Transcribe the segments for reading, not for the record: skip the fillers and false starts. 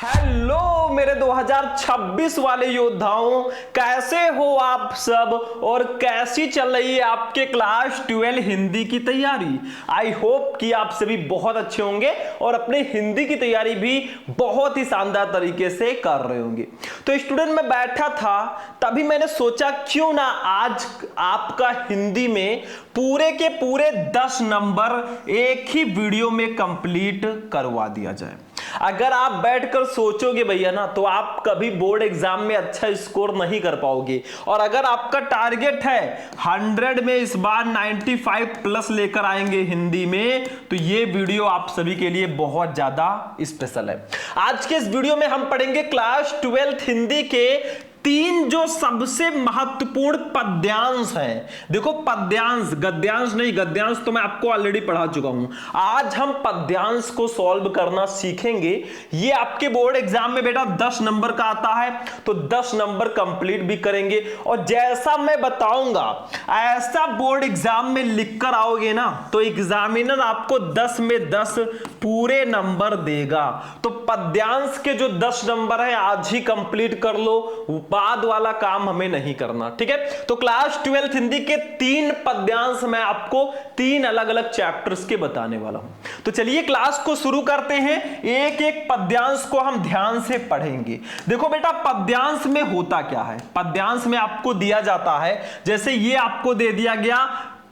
Hello मेरे 2026 वाले योद्धाओं, कैसे हो आप सब और कैसी चल रही है आपके क्लास 12 हिंदी की तैयारी। आई होप कि आप सभी बहुत अच्छे होंगे और अपने हिंदी की तैयारी भी बहुत ही शानदार तरीके से कर रहे होंगे। तो स्टूडेंट, मैं बैठा था तभी मैंने सोचा क्यों ना आज आपका हिंदी में पूरे के पूरे 10 नंबर एक ही वीडियो में कंप्लीट करवा दिया जाए। अगर आप बैठकर सोचोगे भैया ना, तो आप कभी बोर्ड एग्जाम में अच्छा स्कोर नहीं कर पाओगे। और अगर आपका टारगेट है 100 में इस बार 95 प्लस लेकर आएंगे हिंदी में, तो ये वीडियो आप सभी के लिए बहुत ज्यादा स्पेशल है। आज के इस वीडियो में हम पढ़ेंगे क्लास 12 हिंदी के 3 जो सबसे महत्वपूर्ण पद्यांश हैं। देखो, पद्यांश, गद्यांश नहीं, गद्यांश तो मैं आपको ऑलरेडी पढ़ा चुका हूं। आज हम पद्यांश को सॉल्व करना सीखेंगे। ये आपके बोर्ड एग्जाम में बेटा 10 नंबर का आता है, तो 10 नंबर कंप्लीट भी करेंगे। और जैसा मैं बताऊंगा ऐसा बोर्ड एग्जाम में लिखकर आओगे ना, तो एग्जामिनर आपको 10 में 10 पूरे नंबर देगा। तो पद्यांश के जो 10 नंबर है आज ही कंप्लीट कर लो, बाद वाला काम हमें नहीं करना, ठीक है। तो क्लास 12 हिंदी के 3 पद्यांश मैं आपको 3 अलग अलग चैप्टर्स के बताने वाला हूं। तो चलिए क्लास को शुरू करते हैं। एक एक पद्यांश को हम ध्यान से पढ़ेंगे। देखो बेटा, पद्यांश में होता क्या है। पद्यांश में आपको दिया जाता है, जैसे ये आपको दे दिया गया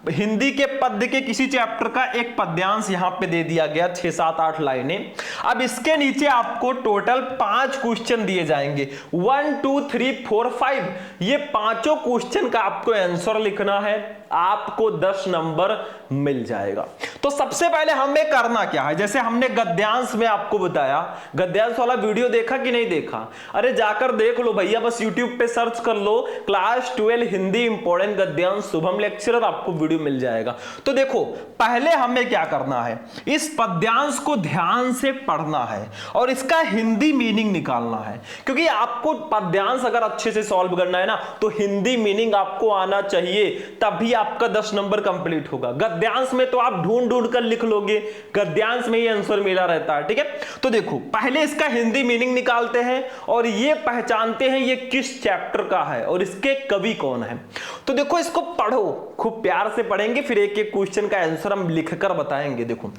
हिंदी के पद्य के किसी चैप्टर का एक पद्यांश यहां पे दे दिया गया, 6, 7, 8 लाइनें। अब इसके नीचे आपको टोटल 5 क्वेश्चन दिए जाएंगे, 1 2 3 4 5। ये पांचों क्वेश्चन का आपको आंसर लिखना है, आपको 10 नंबर मिल जाएगा। तो सबसे पहले हमें करना क्या है, जैसे हमने गद्यांश में आपको बताया, गद्यांश वाला वीडियो देखा कि नहीं देखा? अरे जाकर देख लो भैया, बस YouTube पे सर्च कर लो क्लास 12 हिंदी इंपॉर्टेंट गद्यांश शुभम लेक्चरर, आपको वीडियो मिल जाएगा। तो देखो, पहले हमें क्या करना है, इस पद्यांश को ध्यान से पढ़ना है और इसका हिंदी मीनिंग निकालना है। क्योंकि आपको पद्यांश अगर अच्छे से सॉल्व करना है ना, तो हिंदी मीनिंग आपको आना चाहिए, तभी आपका 10 नंबर कंप्लीट होगा। गद्यांश में तो आप ढूंढ ढूंढ कर लिख लोगे, गद्यांश में ही आंसर मिला रहता है, ठीक है। तो देखो, पहले इसका हिंदी मीनिंग निकालते हैं और ये पहचानते हैं ये किस चैप्टर का है और इसके कवि कौन है। तो देखो, इसको पढ़ो, खूब प्यार से पढ़ेंगे, फिर एक एक क्वेश्चन का आंसर हम लिखकर बताएंगे। देखो,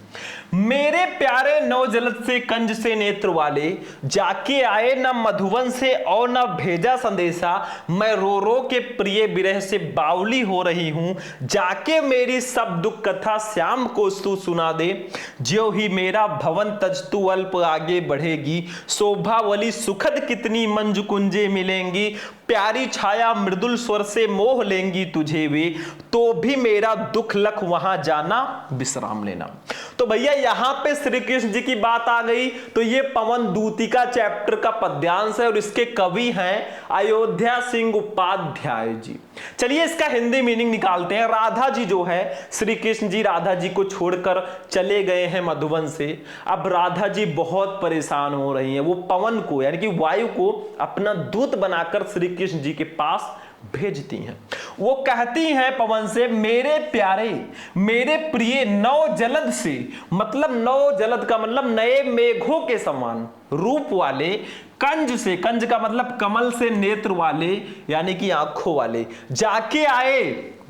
मेरे प्यारे नवजलद से कंज से नेत्र वाले, जाके आए न मधुवन से और न भेजा संदेशा, मैं रो रो के प्रिय विरह से बावली हो रही हूं, जाके मेरी सब दुख कथा श्याम को तू सुना दे, ज्यों ही मेरा भवन तज तू अल्प आगे बढ़ेगी, शोभावली सुखद कितनी मंजु कुंजे मिलेंगी, प्यारी छाया मृदुल स्वर से मोह लेंगी तुझे वे, तो भी मेरा दुख लख वहां जाना विश्राम लेना। तो भैया यहां पे श्री कृष्ण जी की बात आ गई। तो ये पवन दूतिका चैप्टर का पद्यांश है और इसके कवि हैं अयोध्या सिंह उपाध्याय जी। चलिए इसका हिंदी मीनिंग निकालते हैं। राधा जी जो है, श्री कृष्ण जी राधा जी को छोड़कर चले गए हैं मधुवन से। अब राधा जी बहुत परेशान हो रही हैं, वो पवन को यानी कि वायु को अपना दूत बनाकर श्री कृष्ण जी के पास भेजती हैं। वो कहती हैं पवन से, मेरे प्यारे मेरे प्रिय नव जलद से, मतलब नव जलद का मतलब नए मेघों के समान रूप वाले, कंज से, कंज का मतलब कमल से, नेत्र वाले यानी कि आंखों वाले, जाके आए,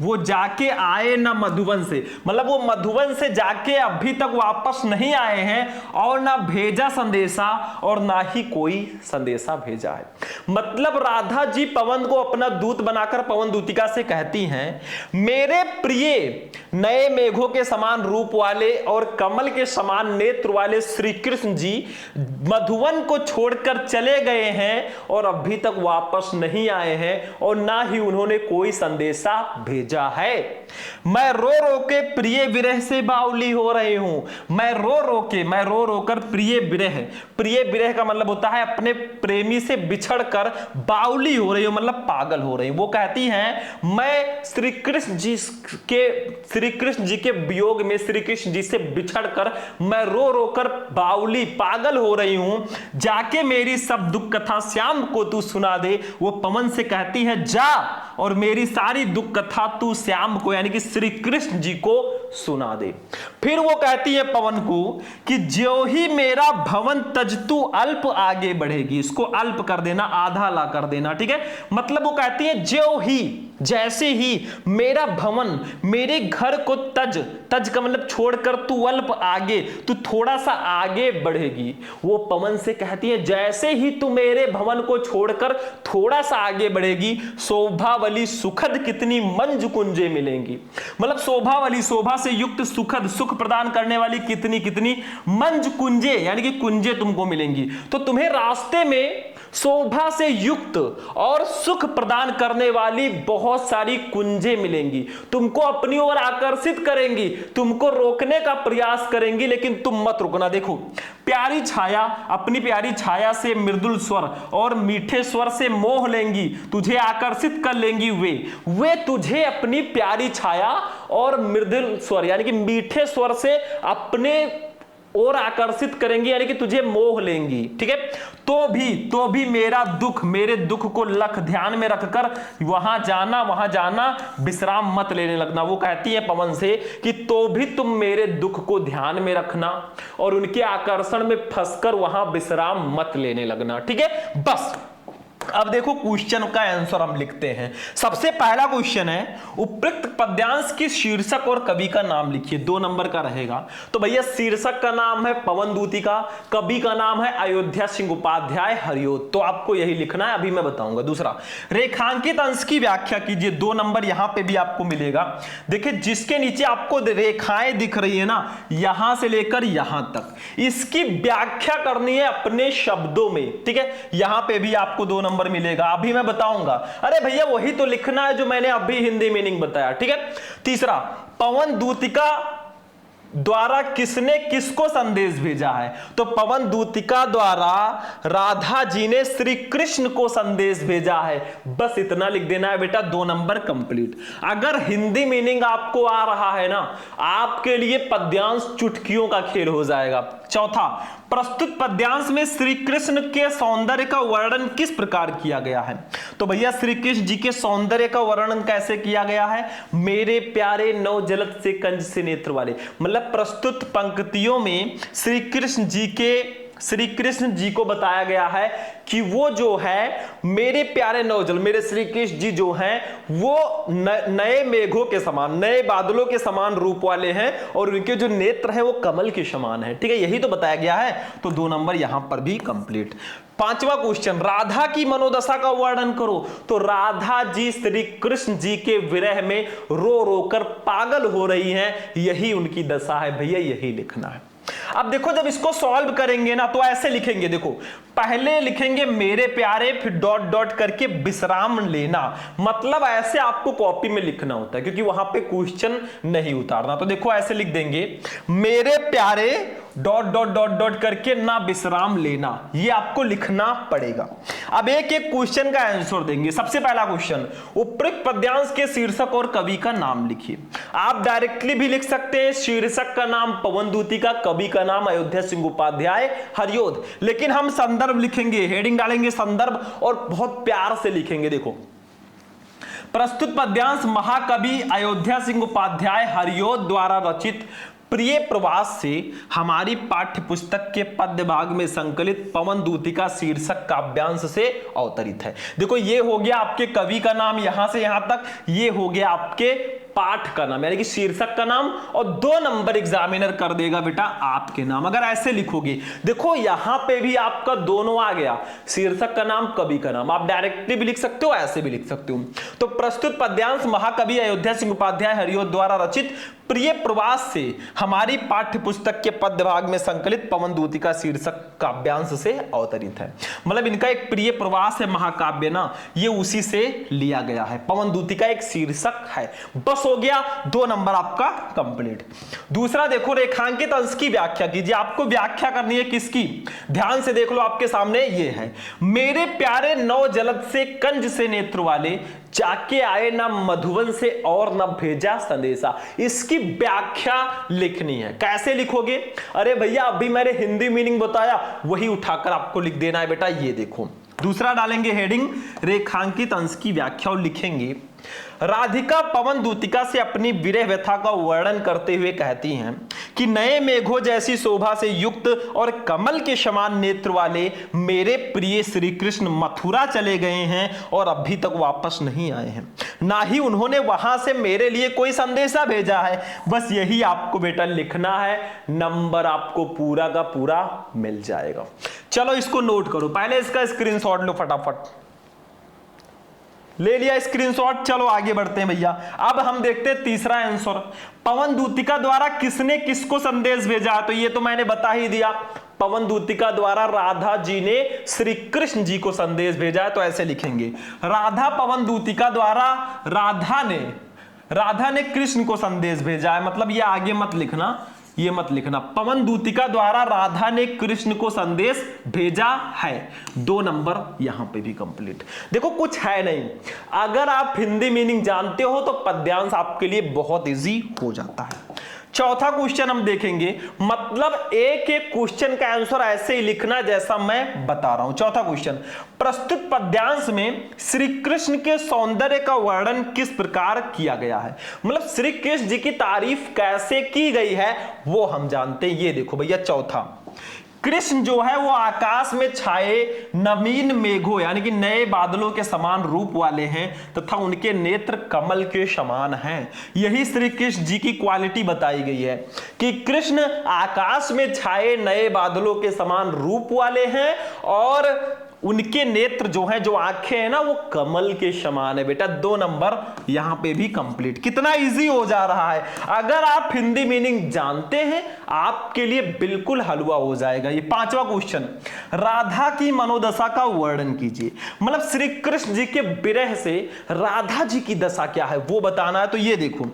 वो जाके आए ना मधुवन से, मतलब वो मधुवन से जाके अभी तक वापस नहीं आए हैं, और ना भेजा संदेशा और ना ही कोई संदेशा भेजा है। मतलब राधा जी पवन को अपना दूत बनाकर पवन दूतिका से कहती हैं, मेरे प्रिय नए मेघों के समान रूप वाले और कमल के समान नेत्र वाले श्री कृष्ण जी मधुवन को छोड़कर चले गए हैं और अभी तक वापस नहीं आए हैं और ना ही उन्होंने कोई संदेशा भेजा है। मैं रो रो के प्रिय विरह से बावली हो रही हूं। मैं रो रो कर प्रिय विरह, प्रिय विरह का मतलब होता है अपने प्रेमी से बिछड़कर बावली हो रही हूं, मतलब पागल हो रही हूं। वो कहती हैं, मैं श्री कृष्ण जी के वियोग में, श्री कृष्ण जी से बिछड़कर मैं रो रो कर बावली पागल हो रही हूं, जाके मेरी सब दुख कथा श्याम को तू सुना दे। वो पवन से कहती है जा और मेरी सारी दुख कथा तू श्याम को यानी कि श्री कृष्ण जी को सुना दे। फिर वो कहती है पवन को कि ज्यों ही मेरा भवन तज तू अल्प आगे बढ़ेगी। इसको अल्प कर देना, आधा ला कर देना, ठीक है। मतलब वो कहती है ज्यों ही, जैसे ही मेरा भवन, मेरे घर को तज, तज का मतलब छोड़कर तू अल्प आगे, तू थोड़ा सा आगे बढ़ेगी। वो पवन से कहती है जैसे ही तू मेरे भवन को छोड़कर थोड़ा सा आगे बढ़ेगी, शोभावली सुखद कितनी मंज कुंजे मिलेंगी। मतलब शोभावली, शोभा से युक्त, सुखद सुख प्रदान करने वाली कितनी कितनी मंज कुंजे यानी कि कुंजे तुमको मिलेंगी। तो तुम्हें रास्ते में शोभा से युक्त और सुख प्रदान करने वाली बहुत सारी कुंजे मिलेंगी, तुमको अपनी ओर आकर्षित करेंगी, तुमको रोकने का प्रयास करेंगी, लेकिन तुम मत रुकना। देखो, प्यारी छाया अपनी प्यारी छाया से मृदुल स्वर और मीठे स्वर से मोह लेंगी, तुझे आकर्षित कर लेंगी। वे तुझे अपनी प्यारी छाया और मृदुल स्वर यानी कि मीठे स्वर से अपने और आकर्षित करेंगी यानी कि तुझे मोह लेंगी, ठीक है। तो भी मेरा दुख, मेरे दुख को लख ध्यान में रखकर वहां जाना विश्राम मत लेने लगना। वो कहती है पवन से कि तो भी तुम मेरे दुख को ध्यान में रखना और उनके आकर्षण में फंसकर वहां विश्राम मत लेने लगना, ठीक है। बस अब देखो क्वेश्चन का आंसर हम लिखते हैं। सबसे पहला क्वेश्चन है उपयुक्त पद्यांश की शीर्षक और कवि का नाम लिखिए, 2 नंबर का रहेगा। तो भैया शीर्षक का नाम है पवन दूतिका, कवि का नाम है अयोध्या सिंह उपाध्याय हरियोध। तो आपको यही लिखना है, अभी मैं बताऊंगा। दूसरा, रेखांकित अंश की व्याख्या कीजिए, 2 नंबर यहां पे भी आपको मिलेगा। देखिए जिसके नीचे आपको रेखाएं दिख रही है ना, यहां से लेकर यहां तक, इसकी व्याख्या करनी है अपने शब्दों में, ठीक है। यहां पे भी आपको 2 नंबर मिलेगा, अभी मैं बताऊंगा। अरे भैया वही तो लिखना है जो मैंने अभी हिंदी मीनिंग बताया, ठीक है। तीसरा, पवन दूतिका द्वारा किसने किसको संदेश भेजा है? तो पवन दूतिका द्वारा राधा जी ने श्री कृष्ण को संदेश भेजा है। बस इतना लिख देना है बेटा, 2 नंबर कंप्लीट। अगर हिंदी मीनिंग आपको आ रहा है ना, आपके लिए पद्यांश चुटकियों का खेल हो जाएगा। चौथा, प्रस्तुत पद्यांश में श्री कृष्ण के सौंदर्य का वर्णन किस प्रकार किया गया है? तो भैया श्री कृष्ण जी के सौंदर्य का वर्णन कैसे किया गया है? मेरे प्यारे नौ जलद से कंज से नेत्र वाले। मतलब प्रस्तुत पंक्तियों में श्री कृष्ण जी को बताया गया है कि वो जो है मेरे प्यारे नौजल, मेरे श्री कृष्ण जी जो हैं वो नए मेघों के समान, नए बादलों के समान रूप वाले हैं और उनके जो नेत्र है वो कमल के समान है, ठीक है। यही तो बताया गया है, तो 2 नंबर यहां पर भी कंप्लीट। 5वां क्वेश्चन, राधा की मनोदशा का वर्णन करो। तो राधा जी श्री कृष्ण जी के विरह में रो रो कर पागल हो रही हैं, यही उनकी दशा है भैया, यही लिखना है। अब देखो जब इसको सॉल्व करेंगे ना तो ऐसे लिखेंगे, देखो पहले लिखेंगे मेरे प्यारे, फिर डॉट डॉट करके विश्राम लेना। मतलब ऐसे आपको कॉपी में लिखना होता है क्योंकि वहां पे क्वेश्चन नहीं उतारना। तो देखो ऐसे लिख देंगे मेरे प्यारे डॉट डॉट डॉट डॉट करके ना विश्राम लेना, ये आपको लिखना पड़ेगा। अब एक एक क्वेश्चन का आंसर देंगे। सबसे पहला क्वेश्चन, उपयुक्त पद्यांश के शीर्षक और कवि का नाम लिखिए। आप डायरेक्टली भी लिख सकते हैं, शीर्षक का नाम पवन दूतिका, कवि का नाम अयोध्या सिंह उपाध्याय हरियोध, लेकिन हम संदर्भ लिखेंगे, हेडिंग डालेंगे संदर्भ और बहुत प्यार से लिखेंगे। देखो प्रस्तुत पद्यांश महाकवि अयोध्या सिंह उपाध्याय हरियोध द्वारा रचित प्रिय प्रवास से हमारी पाठ्य पुस्तक के पद्य भाग में संकलित पवन दूतिका शीर्षक काव्यांश से अवतरित है। देखो ये हो गया आपके कवि का नाम यहां से यहां तक, ये हो गया आपके पाठ का नाम यानी कि शीर्षक का नाम, और 2 नंबर एग्जामिनर कर देगा बेटा आपके नाम अगर ऐसे लिखोगे। देखो यहां पे भी आपका दोनों आ गया, शीर्षक का नाम, कवि का नाम। आप डायरेक्टली भी लिख सकते हो, ऐसे भी लिख सकते हो। तो प्रस्तुत पद्यांश महाकवि अयोध्या सिंह उपाध्याय हरियोध द्वारा रचित प्रिय प्रवास से हमारी पाठ्य पुस्तक के पद्य भाग में संकलित पवन दूतिका शीर्षक काव्यांश से अवतरित है। मतलब इनका एक प्रिय प्रवास है महाकाव्य ना, ये उसी से लिया गया है। पवन दूतिका एक शीर्षक है, बस हो गया, 2 नंबर आपका कंप्लीट। दूसरा देखो, रेखांकित अंश की व्याख्या कीजिए। आपको व्याख्या करनी है किसकी, ध्यान से देख लो, आपके सामने ये है, मेरे प्यारे नौ जलद से कंज से नेत्र वाले, जाके आए ना मधुबन से और न भेजा संदेशा। इसकी व्याख्या लिखनी है। कैसे लिखोगे? अरे भैया अभी मैंने हिंदी मीनिंग बताया, वही उठाकर आपको लिख देना है बेटा। ये देखो, दूसरा डालेंगे हेडिंग रेखांकित अंश की व्याख्या और लिखेंगे, राधिका पवन दूतिका से अपनी विरह व्यथा का वर्णन करते हुए कहती हैं कि नए मेघों जैसी शोभा से युक्त और कमल के समान नेत्र वाले मेरे प्रिय श्री कृष्ण मथुरा चले गए हैं और अभी तक वापस नहीं आए हैं, ना ही उन्होंने वहां से मेरे लिए कोई संदेशा भेजा है। बस यही आपको बेटा लिखना है, नंबर आपको पूरा का पूरा मिल जाएगा। चलो इसको नोट करो, पहले इसका स्क्रीनशॉट लो, फटाफट ले लिया स्क्रीनशॉट। चलो आगे बढ़ते हैं भैया। अब हम देखते हैं तीसरा आंसर, पवन दूतिका द्वारा किसने किसको संदेश भेजा? तो ये तो मैंने बता ही दिया, पवन दूतिका द्वारा राधा जी ने श्री कृष्ण जी को संदेश भेजा है। तो ऐसे लिखेंगे, राधा पवन दूतिका द्वारा राधा ने कृष्ण को संदेश भेजा है। मतलब ये आगे मत लिखना, ये मत लिखना, पवन दूतिका द्वारा राधा ने कृष्ण को संदेश भेजा है। 2 नंबर यहां पे भी कंप्लीट। देखो कुछ है नहीं, अगर आप हिंदी मीनिंग जानते हो तो पद्यांश आपके लिए बहुत इजी हो जाता है। चौथा क्वेश्चन हम देखेंगे, मतलब एक एक क्वेश्चन का आंसर ऐसे ही लिखना जैसा मैं बता रहा हूं। चौथा क्वेश्चन, प्रस्तुत पद्यांश में श्री कृष्ण के सौंदर्य का वर्णन किस प्रकार किया गया है? मतलब श्री कृष्ण जी की तारीफ कैसे की गई है वो हम जानते हैं। ये देखो भैया, चौथा, कृष्ण जो है वो आकाश में छाए नवीन मेघों यानी कि नए बादलों के समान रूप वाले हैं तथा उनके नेत्र कमल के समान हैं। यही श्री कृष्ण जी की क्वालिटी बताई गई है कि कृष्ण आकाश में छाए नए बादलों के समान रूप वाले हैं और उनके नेत्र जो हैं, जो आंखें हैं ना, वो कमल के समान है। बेटा 2 नंबर यहां पे भी कंप्लीट। कितना इजी हो जा रहा है। अगर आप हिंदी मीनिंग जानते हैं आपके लिए बिल्कुल हलवा हो जाएगा। ये 5वां क्वेश्चन, राधा की मनोदशा का वर्णन कीजिए। मतलब श्री कृष्ण जी के विरह से राधा जी की दशा क्या है वो बताना है। तो ये देखो,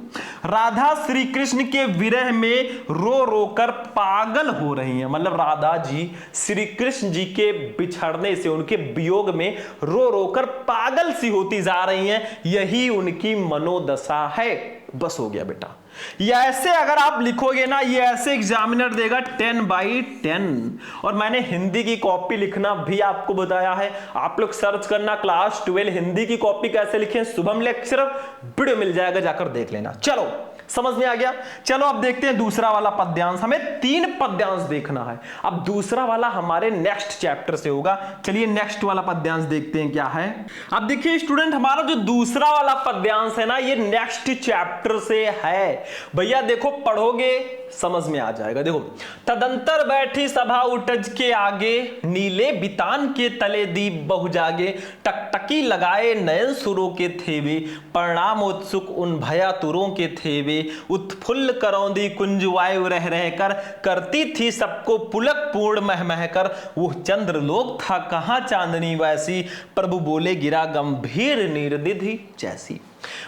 राधा श्री कृष्ण के विरह में रो रो कर पागल हो रही हैं। मतलब राधा जी श्री कृष्ण जी के बिछड़ने से, उनके वियोग में रो रो कर पागल सी होती जा रही हैं, यही उनकी मनोदशा है। बस हो गया बेटा। ये ऐसे अगर आप लिखोगे ना, ये ऐसे एग्जामिनर देगा 10/10। और मैंने हिंदी की कॉपी लिखना भी आपको बताया है। आप लोग सर्च करना क्लास 12 हिंदी की कॉपी कैसे लिखें, शुभम लेक्चरर, वीडियो मिल जाएगा, जाकर देख लेना। चलो समझ में आ गया। चलो अब देखते हैं दूसरा वाला पद्यांश। हमें 3 पद्यांश देखना है। अब दूसरा वाला हमारे नेक्स्ट चैप्टर से होगा। चलिए नेक्स्ट वाला पद्यांश देखते हैं क्या है। अब देखिए स्टूडेंट, हमारा जो दूसरा वाला पद्यांश है ना, ये नेक्स्ट चैप्टर से है। भैया देखो, पढ़ोगे समझ में आ जाएगा। देखो, तदंतर बैठी सभा उटज के आगे, नीले बितान के तले दीप बहु जागे, टकटकी लगाए नयन सुरों के थेवे, परिणाम उत्सुक उन भयातुरों के थेवे, उत्फुल्ल करौंदी कुंज वायु रह रहकर, करती थी सबको पुलक पूर्ण मह मह कर, वो चंद्रलोक था कहां चांदनी वैसी, प्रभु बोले गिरा गंभीर निर्निधि जैसी।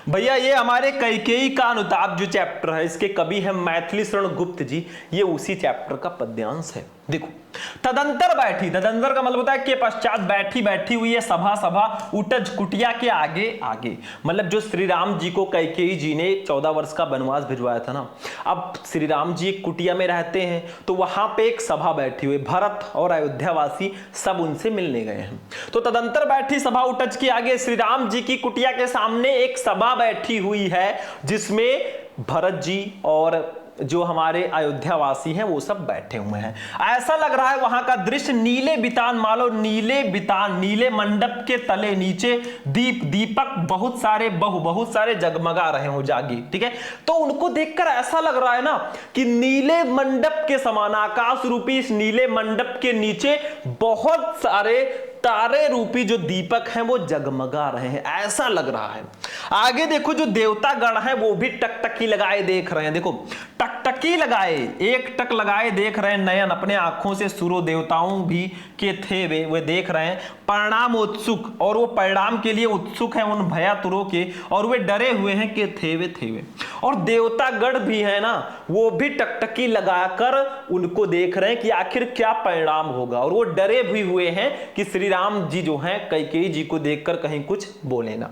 भैया ये हमारे कैकेयी का अनुताप जो चैप्टर है, इसके कवि है मैथिली शरण गुप्त जी, ये उसी चैप्टर का पद्यांश है। देखो, तदंतर बैठी, तदंतर का मतलब होता है कि पश्चात, बैठी हुई है, सभा उटज कुटिया के आगे। मतलब जो श्री राम जी को कैकेयी जी ने 14 वर्ष का वनवास भिजवाया था ना, अब श्री राम जी एक कुटिया में रहते हैं, तो वहां पे एक सभा बैठी हुई, भरत और अयोध्यावासी सब उनसे मिलने गए हैं। तो तदंतर बैठी सभा उटज के आगे, श्री राम जी की कुटिया के सामने एक सभा बैठी हुई है जिसमें भरत जी और जो हमारे अयोध्यावासी हैं वो सब बैठे हुए हैं। ऐसा लग रहा है वहां का दृश्य नीले बितान, मानो नीले मंडप के तले नीचे दीपक बहुत सारे जगमगा रहे हो जागी। ठीक है, तो उनको देखकर ऐसा लग रहा है ना कि नीले मंडप के समान, आकाश रूपी इस नीले मंडप के नीचे बहुत सारे तारे रूपी जो दीपक हैं वो जगमगा रहे हैं, ऐसा लग रहा है। आगे देखो, जो देवता गण हैं वो भी टकटकी लगाए देख रहे हैं। देखो, टकटकी टकटकी लगाए, एक टक लगाए देख रहे नयन, अपने आंखों से सूर्य देवताओं भी के थे वे देख रहे हैं। परिणाम उत्सुक, और वो परिणाम के लिए उत्सुक है उन भयातुरों के, और वे डरे हुए हैं कि थे वे। और देवतागण भी है ना, वो भी टकटकी लगाकर उनको देख रहे हैं कि आखिर क्या परिणाम होगा, और वो डरे भी हुए हैं कि श्री राम जी जो हैं कैकेयी जी को देखकर कहीं कुछ बोले ना।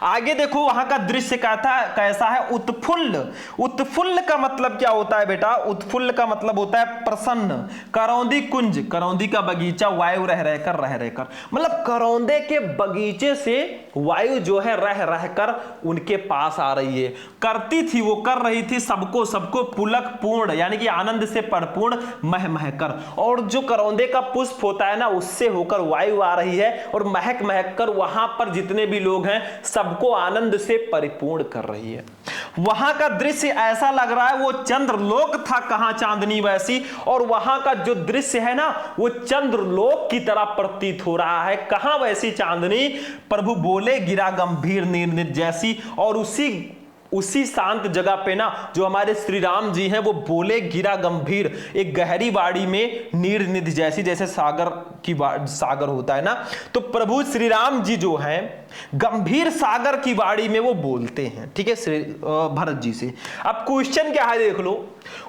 आगे देखो वहां का दृश्य कैसा है, उत्फुल्ल। उत्फुल्ल का मतलब क्या होता है बेटा, उत्फुल्ल का मतलब होता है प्रसन्न। करौंदी कुंज, करौंदी का बगीचा, वायु रह रहकर, मतलब करौंदे के बगीचे से वायु जो है रह रहकर उनके पास आ रही है। करती थी, वो कर रही थी सबको पुलक पूर्ण, यानी कि आनंद से परिपूर्ण, मह मह कर। और जो करौंदे का पुष्प होता है ना, उससे होकर वायु आ रही है और महक महक कर वहां पर जितने भी लोग हैं सबको आनंद से परिपूर्ण कर रही है। वहां का दृश्य ऐसा लग रहा है वो चंद्रलोक था, कहां चांदनी वैसी। और वहां का जो दृश्य है ना, वो चंद्रलोक की तरह प्रतीत हो रहा है। कहां वैसी चांदनी, प्रभु बोले गिरा गंभीर नीर जैसी। और उसी शांत जगह पे ना जो हमारे श्री राम जी हैं, वो बोले गिरा गंभीर, एक गहरी वाड़ी में नीर निधि जैसी, जैसे सागर होता है ना, तो प्रभु श्री राम जी जो हैं गंभीर सागर की वाड़ी में वो बोलते हैं। ठीक है, श्री भरत जी से। अब क्वेश्चन क्या है देख लो,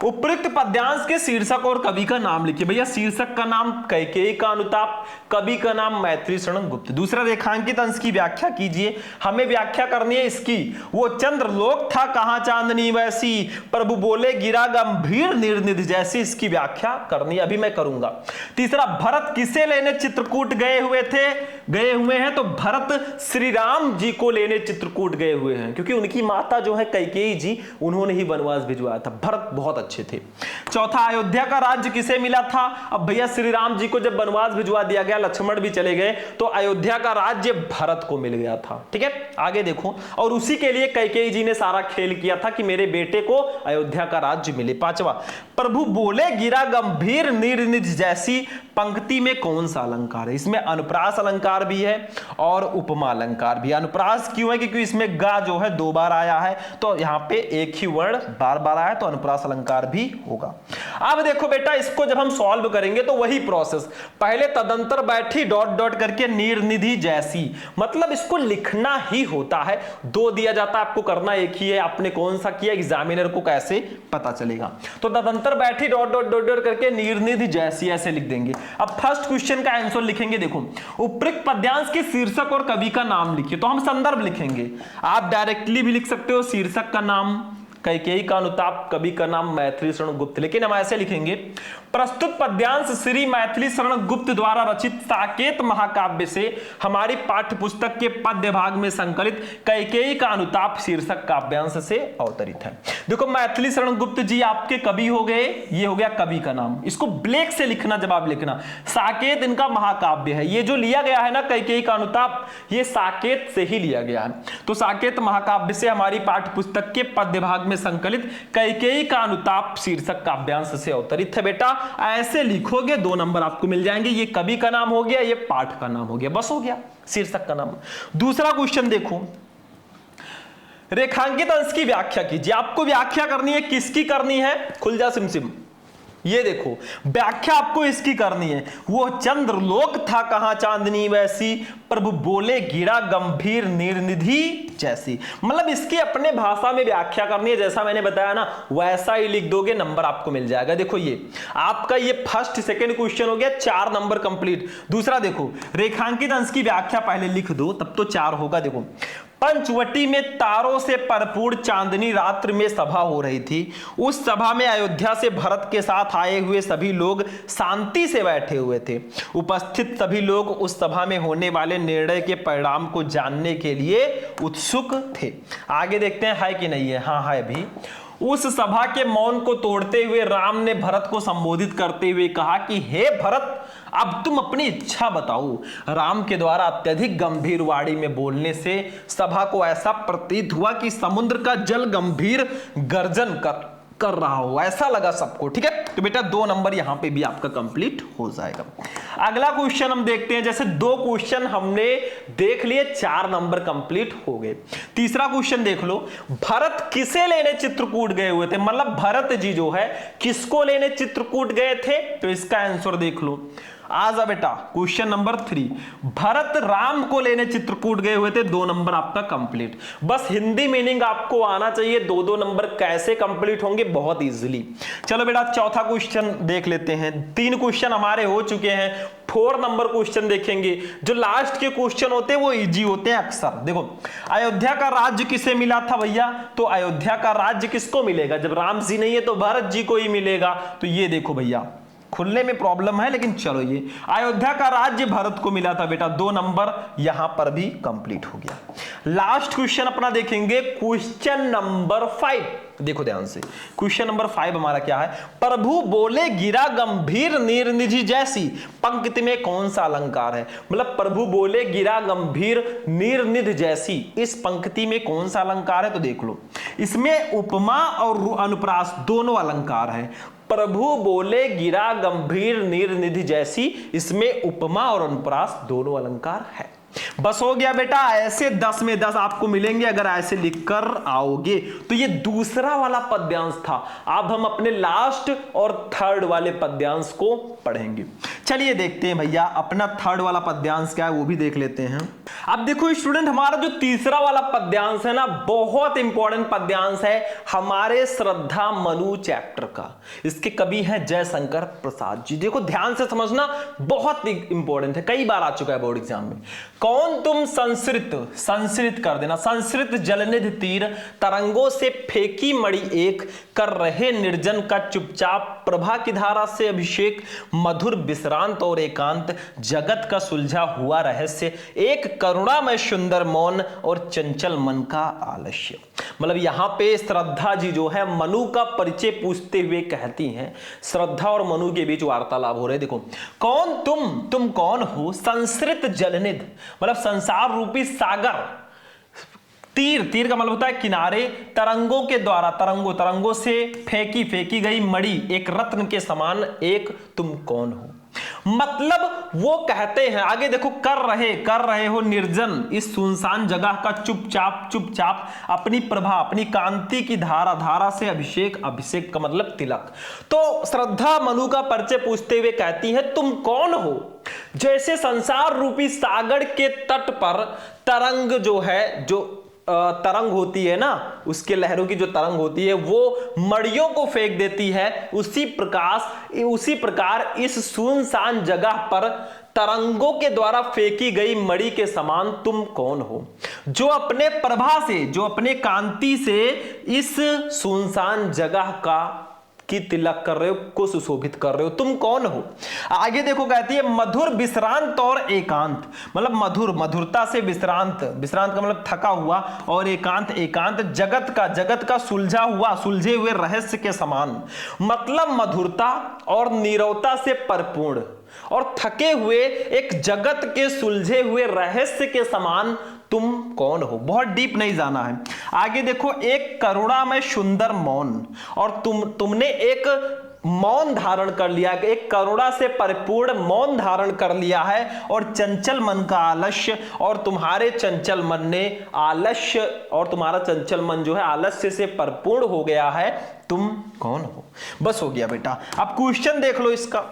उपयुक्त पद्यांश के शीर्षक और कवि का नाम लिखिए। भैया शीर्षक का नाम कैकेयी का अनुताप, कवि का नाम मैथिली शरण गुप्त। दूसरा, रेखांकित अंश की व्याख्या कीजिए, हमें व्याख्या करनी है इसकी। वो चंद्रलोक था कहां चांदनी वैसी, प्रभु बोले गिरा गंभीर निर्निधि जैसी, इसकी व्याख्या करनी अभी मैं करूंगा। तीसरा, भरत किसे लेने चित्रकूट गए हुए हैं, तो भरत श्री राम जी को लेने चित्रकूट गए हुए हैं, क्योंकि उनकी माता जो है कैकेयी जी, उन्होंने ही वनवास भिजवाया था। भरत बहुत अच्छे थे। चौथा, अयोध्या का राज्य किसे मिला था। अब भैया श्री राम जी को जब वनवास भिजवा दिया गया, लक्ष्मण भी चले गए, तो अयोध्या का राज्य भरत को मिल गया था। ठीक है, आगे देखो, और उसी के लिए कैकेयी जी ने सारा खेल किया था कि मेरे बेटे को अयोध्या का राज्य मिले। पांचवा, प्रभु बोले गिरा गंभीर निर्निधि जैसी, पंक्ति में कौन सा अलंकार है। इसमें अनुप्रास अलंकार भी है और उपमा अलंकार भी। अनुप्रास क्यों है, क्योंकि इसमें गा जो है 2 बार आया है, तो यहां पे एक ही वर्ण बार बार आया है, तो अनुप्रास अलंकार भी होगा। अब देखो बेटा, इसको जब हम सॉल्व करेंगे तो वही प्रोसेस, पहले तदंतर बैठी डॉट डॉट करके निर्निधि जैसी, मतलब इसको लिखना ही होता है। 2 दिया जाता है, आपको करना एक ही है। आपने कौन सा किया, एग्जामिनर को कैसे पता चलेगा। तो तदंतर बैठी डॉट डॉट डॉट डॉट करके निर्निधि जैसी ऐसे लिख देंगे। अब फर्स्ट क्वेश्चन का आंसर लिखेंगे, देखो उपयुक्त पद्यांश के शीर्षक और कवि का नाम लिखिए, तो हम संदर्भ लिखेंगे। आप डायरेक्टली भी लिख सकते हो, शीर्षक का नाम कैकेयी का अनुताप, कवि का नाम मैथिली शरण गुप्त, लेकिन हम ऐसे लिखेंगे, प्रस्तुत पद्यांश श्री मैथिली शरण गुप्त द्वारा रचित साकेत महाकाव्य से हमारी पाठ्य पुस्तक के पद्य भाग में संकलित कैकेयी का अनुताप शीर्षक काव्यांश से अवतरित है। देखो मैथिली शरण गुप्त जी आपके कवि हो गए, ये हो गया कवि का नाम, इसको ब्लैक से लिखना, जवाब लिखना। साकेत इनका महाकाव्य है, ये जो लिया गया है ना कैकेयी का अनुताप, ये साकेत से ही लिया गया है। तो साकेत महाकाव्य से हमारी पाठ्य पुस्तक के पद्य भाग में संकलित कैकेयी का अनुताप शीर्षक काव्यांश से अवतरित है। बेटा ऐसे लिखोगे 2 नंबर आपको मिल जाएंगे। ये कवि का नाम हो गया, ये पाठ का नाम हो गया, बस हो गया शीर्षक का नाम। दूसरा क्वेश्चन देखो, रेखांकित अंश की व्याख्या कीजिए। आपको व्याख्या करनी है, किसकी करनी है, खुल जा सिमसिम। ये देखो व्याख्या आपको इसकी करनी है। वो चंद्रलोक था कहां चांदनी वैसी, प्रभु बोले गिरा गंभीर निर्निधि जैसी, मतलब इसकी अपने भाषा में व्याख्या करनी है। जैसा मैंने बताया ना वैसा ही लिख दोगे, नंबर आपको मिल जाएगा। देखो ये आपका ये फर्स्ट सेकंड क्वेश्चन हो गया, 4 नंबर कंप्लीट। दूसरा देखो, रेखांकित अंश की व्याख्या पहले लिख दो, तब तो 4 होगा। देखो, पंचवटी में तारों से भरपूर चांदनी रात्रि में सभा हो रही थी। उस सभा में अयोध्या से भरत के साथ आए हुए सभी लोग शांति से बैठे हुए थे। उपस्थित सभी लोग उस सभा में होने वाले निर्णय के परिणाम को जानने के लिए उत्सुक थे। आगे देखते हैं है कि नहीं है। हाँ है भी। उस सभा के मौन को तोड़ते हुए राम ने भरत को संबोधित करते हुए कहा कि हे भरत, अब तुम अपनी इच्छा बताओ। राम के द्वारा अत्यधिक गंभीर वाणी में बोलने से सभा को ऐसा प्रतीत हुआ कि समुद्र का जल गंभीर गर्जन कर रहा हो, ऐसा लगा सबको। ठीक है, तो बेटा 2 नंबर यहां पे भी आपका कंप्लीट हो जाएगा। अगला क्वेश्चन हम देखते हैं, जैसे 2 क्वेश्चन हमने देख लिए, 4 नंबर कंप्लीट हो गए। तीसरा क्वेश्चन देख लो, भरत किसे लेने चित्रकूट गए हुए थे, मतलब भरत जी जो है किसको लेने चित्रकूट गए थे, तो इसका आंसर देख लो। आ जा बेटा क्वेश्चन नंबर 3, भरत राम को लेने चित्रकूट गए हुए थे, 2 नंबर आपका कंप्लीट। बस हिंदी मीनिंग आपको आना चाहिए, 2-2 नंबर कैसे कंप्लीट होंगे, बहुत इजीली। चलो बेटा चौथा क्वेश्चन देख लेते हैं। 3 क्वेश्चन हमारे हो चुके हैं, 4 नंबर क्वेश्चन देखेंगे। जो लास्ट के क्वेश्चन होते हैं वो इजी होते हैं अक्सर। देखो, अयोध्या का राज्य किसे मिला था भैया, तो अयोध्या का राज्य किसको मिलेगा, जब राम जी नहीं है तो भरत जी को ही मिलेगा। तो ये देखो भैया, खुलने में प्रॉब्लम है लेकिन चलो, ये अयोध्या का राज्य भरत को मिला था बेटा, 2 नंबर यहां पर भी कंप्लीट हो गया। लास्ट क्वेश्चन अपना देखेंगे, क्वेश्चन नंबर 5। देखो ध्यान से, क्वेश्चन नंबर 5 हमारा क्या है, प्रभु बोले गिरा गंभीर नीरनिधि जैसी, पंक्ति में कौन सा अलंकार है, मतलब प्रभु बोले गिरा गंभीर नीरनिधि जैसी, इस पंक्ति में कौन सा अलंकार है, तो देख लो। इसमें उपमा और अनुप्रास दोनों अलंकार है। प्रभु बोले गिरा गंभीर नीरनिधि जैसी, इसमें उपमा और अनुप्रास दोनों अलंकार है। बस हो गया बेटा, ऐसे 10 में 10 आपको मिलेंगे अगर ऐसे लिखकर आओगे। तो ये दूसरा वाला पद्यांश था। अब हम अपने लास्ट और थर्ड वाले पद्यांश को पढ़ेंगे। चलिए देखते हैं भैया, अपना थर्ड वाला पद्यांश क्या है वो भी देख लेते हैं। अब देखो स्टूडेंट, हमारा जो तीसरा वाला पद्यांश है ना, बहुत इंपॉर्टेंट पद्यांश है हमारे श्रद्धा मनु चैप्टर का। इसके कवि हैं जयशंकर प्रसाद जी। देखो ध्यान से समझना, बहुत इंपॉर्टेंट है, कई बार आ चुका है बोर्ड एग्जाम में। कौन तुम संस्कृत कर देना, संस्कृत जलनिधि तीर, तरंगों से फेंकी मणि एक, कर रहे निर्जन का चुपचाप, प्रभा की धारा से अभिषेक, मधुर विश्रांत और एकांत, जगत का सुलझा हुआ रहस्य, एक करुणा में सुंदर मौन और चंचल मन का आलस्य। मतलब यहां पे श्रद्धा जी जो है मनु का परिचय पूछते हुए कहती हैं, श्रद्धा और मनु के बीच वार्तालाप हो रहे। देखो, कौन तुम कौन हो, संस्कृत जलनिधि मतलब संसार रूपी सागर, तीर का मतलब होता है किनारे, तरंगों के द्वारा, तरंगों से फेंकी गई मणि, एक रत्न के समान, एक तुम कौन हो। मतलब वो कहते हैं, आगे देखो, कर रहे हो निर्जन इस सुनसान जगह का चुपचाप अपनी प्रभा, अपनी कांति की धारा से अभिषेक का मतलब तिलक। तो श्रद्धा मनु का परिचय पूछते हुए कहती है, तुम कौन हो, जैसे संसार रूपी सागर के तट पर तरंग जो है, जो तरंग होती है ना, उसके लहरों की जो तरंग होती है वो मड़ियों को फेंक देती है, उसी प्रकार इस सुनसान जगह पर तरंगों के द्वारा फेंकी गई मणि के समान तुम कौन हो, जो अपने प्रभा से, जो अपने कांति से इस सुनसान जगह की तिलक कर रहे हो, को सुशोभित कर रहे हो, तुम कौन हो। आगे देखो कहती है, मधुर विश्रांत और एकांत, मतलब मधुरता से विश्रांत का मतलब थका हुआ, और एकांत जगत का सुलझे हुए रहस्य के समान, मतलब मधुरता और नीरवता से परिपूर्ण और थके हुए एक जगत के सुलझे हुए रहस्य के समान तुम कौन हो। बहुत डीप नहीं जाना है। आगे देखो, एक करुणा में सुंदर मौन, और तुमने एक मौन धारण कर लिया, एक करुणा से परिपूर्ण मौन धारण कर लिया है, और चंचल मन का आलस्य, और तुम्हारे चंचल मन ने आलस्य, और तुम्हारा चंचल मन जो है आलस्य से परिपूर्ण हो गया है, तुम कौन हो। बस हो गया बेटा। अब क्वेश्चन देख लो इसका।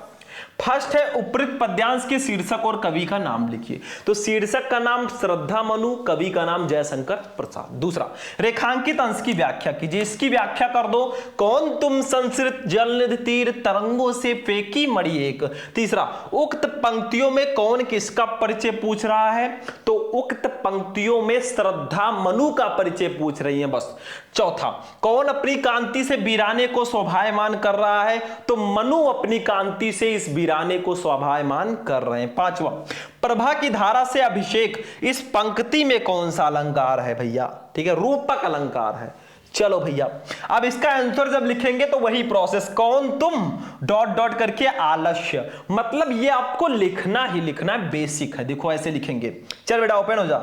फर्स्ट है, उपयुक्त पद्यांश के शीर्षक और कवि का नाम लिखिए। तो शीर्षक का नाम श्रद्धा मनु, कवि का नाम जयशंकर प्रसाद। दूसरा, रेखांकित अंश की व्याख्या कीजिए, इसकी व्याख्या कर दो, कौन तुम संस्कृत जलनिधि तीर, तरंगों से फेंकी मणि एक। तीसरा, उक्त पंक्तियों में कौन किसका परिचय पूछ रहा है, तो उक्त पंक्तियों में श्रद्धा मनु का परिचय पूछ रही है बस। चौथा, कौन अपनी कांति से वीराने को शोभायमान कर रहा है, तो मनु अपनी कांति से इस वीराने को शोभायमान कर रहे हैं। पांचवा, प्रभा की धारा से अभिषेक, इस पंक्ति में कौन सा अलंकार है भैया, ठीक है, रूपक अलंकार है। चलो भैया, अब इसका आंसर जब लिखेंगे तो वही प्रोसेस, कौन तुम डॉट करके आलस्य, मतलब ये आपको लिखना ही लिखना है, बेसिक है। देखो ऐसे लिखेंगे, चल बेटा ओपन हो जा,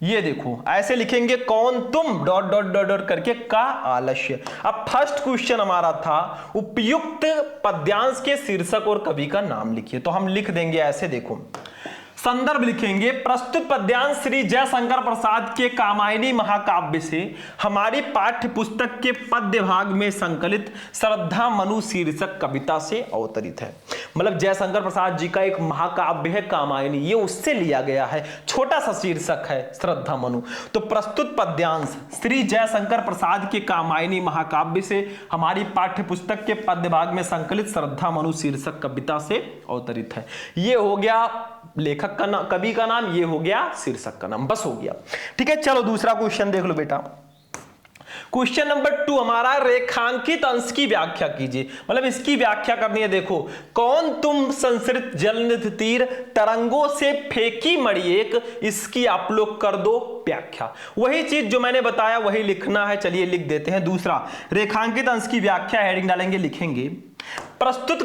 ये देखो ऐसे लिखेंगे, कौन तुम डॉट डॉट डॉट डॉट करके का आलस्य। अब फर्स्ट क्वेश्चन हमारा था उपयुक्त पद्यांश के शीर्षक और कवि का नाम लिखिए। तो हम लिख देंगे ऐसे, देखो संदर्भ लिखेंगे, प्रस्तुत पद्यांश श्री जयशंकर प्रसाद के कामायनी महाकाव्य से हमारी पाठ्य पुस्तक के पद्य भाग में संकलित श्रद्धा मनु शीर्षक कविता से अवतरित है। मतलब जयशंकर प्रसाद जी का एक महाकाव्य है कामायनी, ये उससे लिया गया है, छोटा सा शीर्षक है श्रद्धा मनु। तो प्रस्तुत पद्यांश श्री जयशंकर प्रसाद के कामायनी महाकाव्य से हमारी पाठ्य पुस्तक के पद्य भाग में संकलित श्रद्धा मनु शीर्षक कविता से अवतरित है। ये हो गया लेखक का नाम, कवि का नाम, ये हो गया शीर्षक का नाम, बस हो गया। ठीक है, चलो दूसरा क्वेश्चन देख लो बेटा। क्वेश्चन नंबर 2 हमारा, रेखांकित अंश की व्याख्या कीजिए। मतलब इसकी व्याख्या करनी है। देखो, कौन तुम संसृत जलनिधि तीर तरंगों से फेंकी मणि एक, इसकी आप लोग कर दो व्याख्या। वही चीज जो मैंने बताया वही लिखना है, चलिए लिख देते हैं। दूसरा, रेखांकित अंश की व्याख्या, हेडिंग डालेंगे, लिखेंगे प्रस्तुत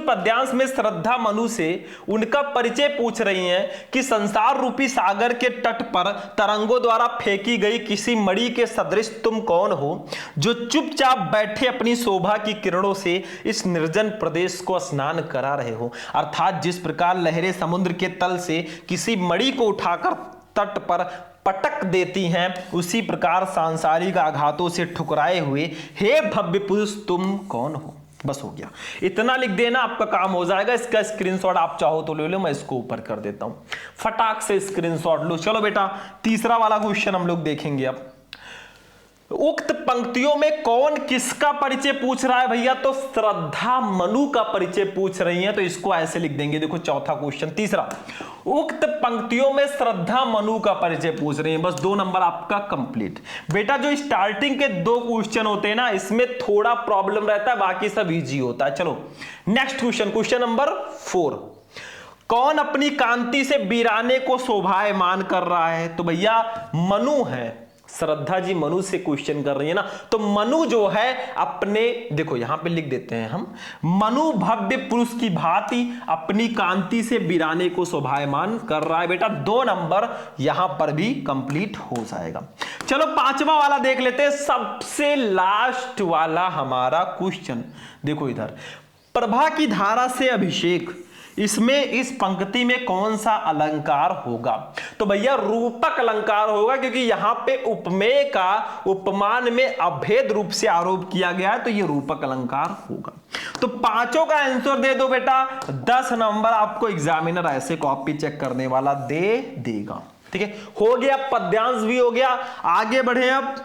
पद्यांश में श्रद्धा मनु से उनका परिचय पूछ रही हैं कि संसार रूपी सागर के तट पर तरंगों द्वारा फेंकी गई किसी मणि के सदृश तुम कौन हो, जो चुपचाप बैठे अपनी शोभा की किरणों से इस निर्जन प्रदेश को स्नान करा रहे हो। अर्थात जिस प्रकार लहरें समुद्र के तल से किसी मणि को उठाकर तट पर पटक देती हैं, उसी प्रकार सांसारिक आघातों से ठुकराए हुए हे भव्य पुरुष तुम कौन हो। बस हो गया, इतना लिख देना, आपका काम हो जाएगा। इसका स्क्रीनशॉट आप चाहो तो ले लो, मैं इसको ऊपर कर देता हूं, फटाक से स्क्रीनशॉट लो। चलो बेटा, तीसरा वाला क्वेश्चन हम लोग देखेंगे अब। उक्त पंक्तियों में कौन किसका परिचय पूछ रहा है भैया? तो श्रद्धा मनु का परिचय पूछ रही हैं, तो इसको ऐसे लिख देंगे। देखो चौथा क्वेश्चन, तीसरा, उक्त पंक्तियों में श्रद्धा मनु का परिचय पूछ रही हैं। बस 2 नंबर आपका कंप्लीट। बेटा जो स्टार्टिंग के 2 क्वेश्चन होते हैं ना, इसमें थोड़ा प्रॉब्लम रहता है, बाकी सब इजी होता है। चलो नेक्स्ट क्वेश्चन, क्वेश्चन नंबर 4, कौन अपनी कांति से वीराने को शोभायमान कर रहा है? तो भैया मनु है, श्रद्धा जी मनु से क्वेश्चन कर रही है ना, तो मनु जो है अपने, देखो यहां पे लिख देते हैं हम, मनु भव्य पुरुष की भांति अपनी कांति से वीराने को शोभायमान कर रहा है। बेटा 2 नंबर यहां पर भी कंप्लीट हो जाएगा। चलो 5वां वाला देख लेते हैं, सबसे लास्ट वाला हमारा क्वेश्चन। देखो इधर, प्रभा की धारा से अभिषेक, इसमें इस पंक्ति में कौन सा अलंकार होगा? तो भैया रूपक अलंकार होगा, क्योंकि यहां पे उपमेय का उपमान में अभेद रूप से आरोप किया गया है, तो ये रूपक अलंकार होगा। तो 5 का आंसर दे दो बेटा, 10 नंबर आपको एग्जामिनर ऐसे कॉपी चेक करने वाला दे देगा। ठीक है, हो गया, पद्यांश भी हो गया। आगे बढ़े अब।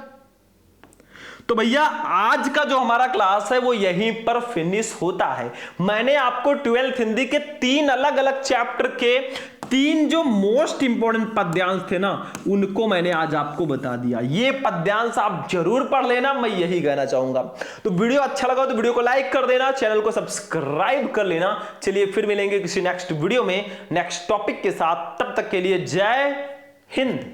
तो भैया आज का जो हमारा क्लास है वो यहीं पर फिनिश होता है। मैंने आपको 12th हिंदी के 3 अलग अलग चैप्टर के 3 जो मोस्ट इंपॉर्टेंट पद्यांश थे ना, उनको मैंने आज आपको बता दिया। ये पद्यांश आप जरूर पढ़ लेना, मैं यही कहना चाहूंगा। तो वीडियो अच्छा लगा तो वीडियो को लाइक कर देना, चैनल को सब्सक्राइब कर लेना। चलिए फिर मिलेंगे किसी नेक्स्ट वीडियो में नेक्स्ट टॉपिक के साथ, तब तक के लिए जय हिंद।